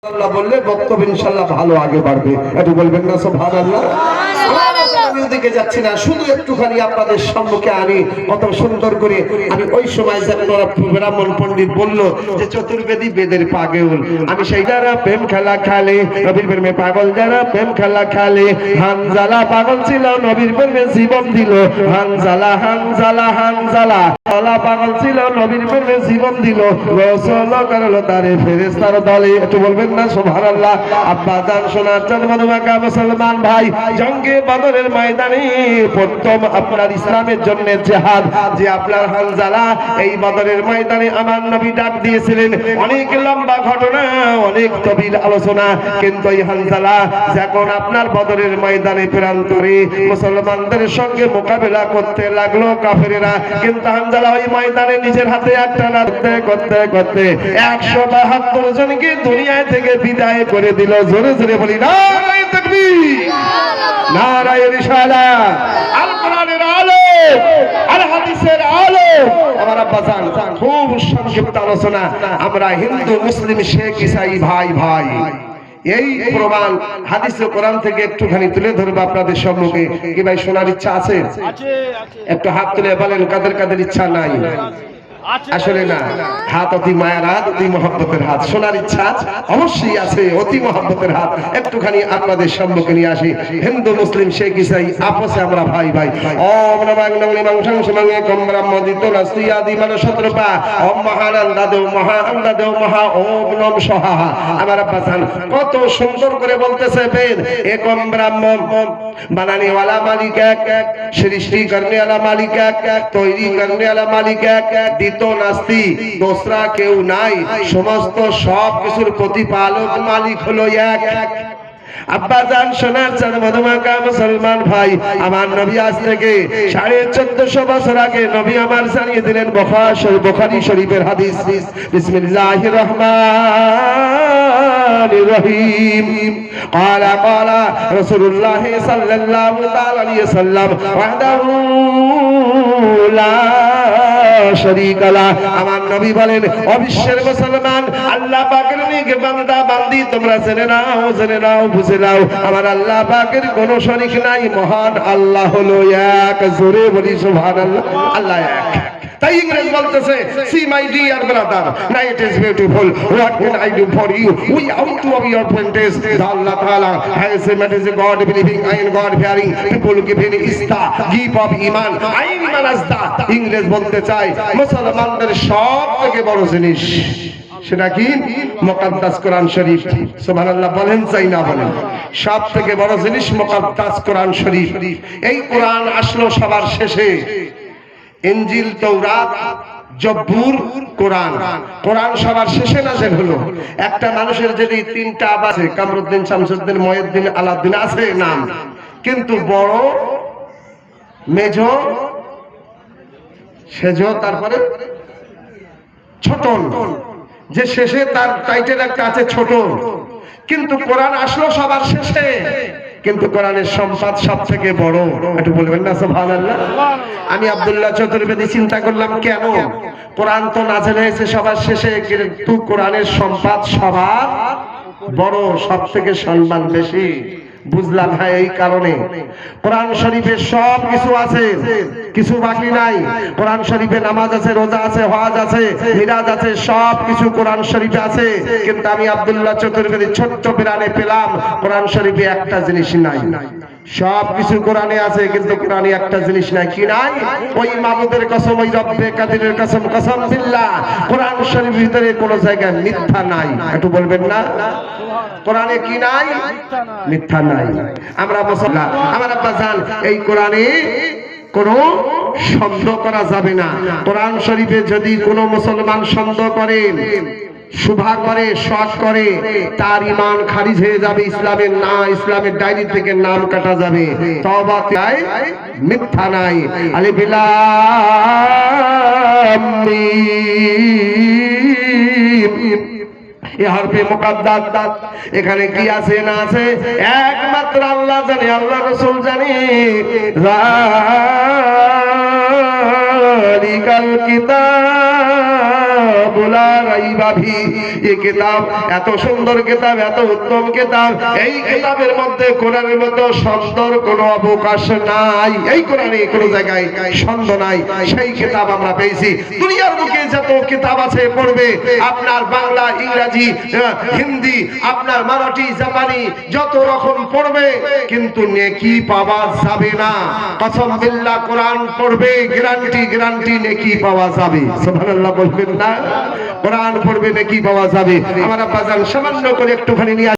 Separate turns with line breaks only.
আল্লাহ বললে বক্তব্য ইনশাআল্লাহ ভালো আগে বাড়বে। একটু বলবেন না সুবহানাল্লাহ। আমি ওদিকে যাচ্ছি না, শুধু একটুখানি আপনাদের সম্মুখে আনি কত সুন্দর করে। আমি ওই সময় যে ব্রাহ্মণ পণ্ডিত বলল যে চতুর্বেদী বেদের পাগল, আমি সেই যারা প্রেম খেলা খেলে নবীর প্রেমে পাগল, যারা প্রেম খেলা খেলে। হানজালা পাগল ছিল, নবীর প্রেমে জীবন দিল। হানজালা হানজালা হানজালা আলা পাগল ছিল, নবীর প্রেমে জীবন দিল। গোসল করলো তারে ফেরেশতার দলে। একটু বলবেন না সুবহানাল্লাহ। আব্বা জান সোনার চাঁদ মধুমাখা মুসলমান ভাই, জঙ্গে বদরের ময়দানে প্রথম আপনার ইসলামের জন্য জিহাদ যে আপনার হানজালা, এই বদরের ময়দানে আমার নবী ডাক দিয়েছিলেন। অনেক লম্বা ঘটনা, অনেক তবিল আলোচনা, কিন্তু এই হানজালা যখন আপনার বদরের ময়দানে প্রান্তরে মুসলমানদের সঙ্গে মোকাবেলা করতে লাগলো কাফেরেরা, কিন্তু হানজালা ওই ময়দানে নিজের হাতে একটা করতে করতে করতে 172 জনকে দুনিয়া থেকে বিদায় করে দিল। জোরে জোরে বলি নারায়ে তাকবীর, নারায়ে রিসালাত। আল কোরআনের আলো, আল হাদিসের আলো। আমার আব্বা জান খুব সংক্ষিপ্ত আলোচনা। আমরা হিন্দু মুসলিম শেখ ইসাই ভাই ভাই, এই প্রমাণ হাদিস ও কোরআন থেকে একটুখানি তুলে ধরবো আপনাদের সম্মুখে। কি ভাই শোনার ইচ্ছা আছে? একটু হাত তুলে বলেন কাদের কাদের ইচ্ছা নাই? আসলে না, হাত অতি মায়ের হাত, অতি মহব্বতের হাত। শোনার ইচ্ছা অবশ্যই আছে, অতি মহব্বতের হাত। একটুখানি আপনাদের সম্মুখে নিয়ে আসি। হিন্দু মুসলিম শেখ ইসাই আপসে আমরা ভাই ভাই। ওম নমঃ নমঃ মাংসং সমাঙ্গে কম ব্রহ্মদিত নাস্তি আদি মান শতরূপা। ওম মহানন্দা দেও মহা আন্দা দেও মহা ওম নম সহাহা। আমার আব্বা জান কত সুন্দর করে বলতেছে বেদ। একম ব্রহ্ম বানানে वाला মালিক এক, সৃষ্টি करने वाला মালিক এক, তৈরি करने वाला মালিক এক, দ্বিতীয় নাস্তি দোসরা কেউ নাই, সমস্ত সব কিছুর প্রতিপালক মালিক হলো এক। আব্বা জান সোনার চাঁদ মধুমাখা মুসলমান ভাই, আমার নবী আজ থেকে 1450 বছর আগে নবী আমার জানিয়ে দিলেন বুখারী শরীফের হাদিস। বিসমিল্লাহির রহমানির রহিম। قال رسول الله صلى الله عليه وسلم وحده لا শরীক লা। আমার নবী বলেন, অবিশ্বের মুসলমান আল্লাহ পাকের নেক বান্দা বান্দি তোমরা জেনে নাও বুঝে নাও, আমার আল্লাহ পাকের কোনো শরীক নাই। মহান আল্লাহ হলো এক। জোরে বলি সুবহানাল্লাহ। আল্লাহ এক। তাই ইংরেজ বলতেছে, see my dear brother, night is beautiful, what can I do for you? We out to of your prentice. Allah Ta'ala has made as a God believing and God fearing people given is the gift of iman. iman as the ইংরেজ বলতে চায় মুসলমানদের সব থেকে বড় জিনিস সেটা কি? মুকাদ্দাস কোরআন শরীফ। সুবহানাল্লাহ বলেন চাই না বলেন? সব থেকে বড় জিনিস মুকাদ্দাস কোরআন শরীফ। এই কোরআন আসলো সবার শেষে। ইনজিল, তৌরাত, জব্বুর, কোরআন। কোরআন সবার শেষে নাযিল হলো। একটা মানুষের যদি তিনটা আবা আছে, কামরুদ্দিন, শামসুদ্দিন, মহিউদ্দিন, আলাউদ্দিন আছে নাম, কিন্তু বড়, মেজো, সেজো, তারপরে ছোট, যে শেষে তার টাইটেল একটা আছে ছোট। কিন্তু কোরআন আসলো সবার শেষে, কিন্তু কোরআনের সম্পদ সব থেকে বড়। একটু বলবেন না সুবহানাল্লাহ। আমি আব্দুল্লাহ চতুর্বেদী চিন্তা করলাম, কেন কোরআন তো নাযিল হয়েছে সবার শেষে, কিন্তু কোরআনের সম্পদ সবার বড়, সব থেকে সম্মান বেশি। বুঝলাম, হ্যাঁ এই কারণে কোরআন শরীফে সব কিছু আছে, কিছু বাকি নাই। কোরআন শরীফে নামাজ আছে, রোজা আছে, হজ আছে, মিরাজ আছে, সব কিছু কোরআন শরীফে আছে। কিন্তু আমি আব্দুল্লাহ চতুর্বেদী ছোট্ট প্রাণে পেলাম কোরআন শরীফে একটা জিনিস নাই। সব কিছু কোরআনে আছে, কিন্তু কোরআনে একটা জিনিস নাই। কি নাই? ওই মাবুদের কসম, ওই রব্বে কাদিরের কসম, কসম বিল্লাহ, কোরআন শরীফের ভিতরে কোনো জায়গায় মিথ্যা নাই। একটু বলবেন না? কোরআনে কি নাই? মিথ্যা নাই। আমরা মুসলমান, আমার আব্বা জান, এই কোরআনে কোনো সন্দেহ করা যাবে না। কোরআন শরীফে যদি কোনো মুসলমান সন্দেহ করে, শুভা করে, শক করে, তার ঈমান খারিজ হয়ে যাবে। ইসলামের না, ইসলামের ডায়েরি থেকে নাম কাটা যাবে। তওবা চাই, মিথ্যা নাই। আলিফ লাম মিম, এ হরফে মুকাদ্দাস। এখানে কি আছে না আছে একমাত্র আল্লাহ জানে, আল্লাহ রাসূল জানে। যালিকাল কিতাব লা রাইবা ফি। এই কিতাব এত সুন্দর কিতাব, এত উত্তম কিতাব। এই কিতাবের মধ্যে কোরআনের মধ্যে সন্দেহের কোনো অবকাশ নাই। এই কোরআনে কোনো জায়গায় সন্দেহ নাই। সেই কিতাব আমরা পেয়েছি। দুনিয়ার বুকে যত কিতাব আছে পড়বে, আপনার বাংলা, ইংরেজি, হিন্দি, আপনার মারাঠি, জাপানি যত রকম পড়বে, কিন্তু নেকি পাওয়া যাবে না। কসম বিল্লাহ, কোরআন পড়বে, গ্যারান্টি নেকি পাওয়া যাবে। সুবহানাল্লাহ বলবেন না? কোরআন পড়বে নেকি পাওয়া যাবে। আমার আব্বাজান সামান্য করে একটুখানি নিয়ে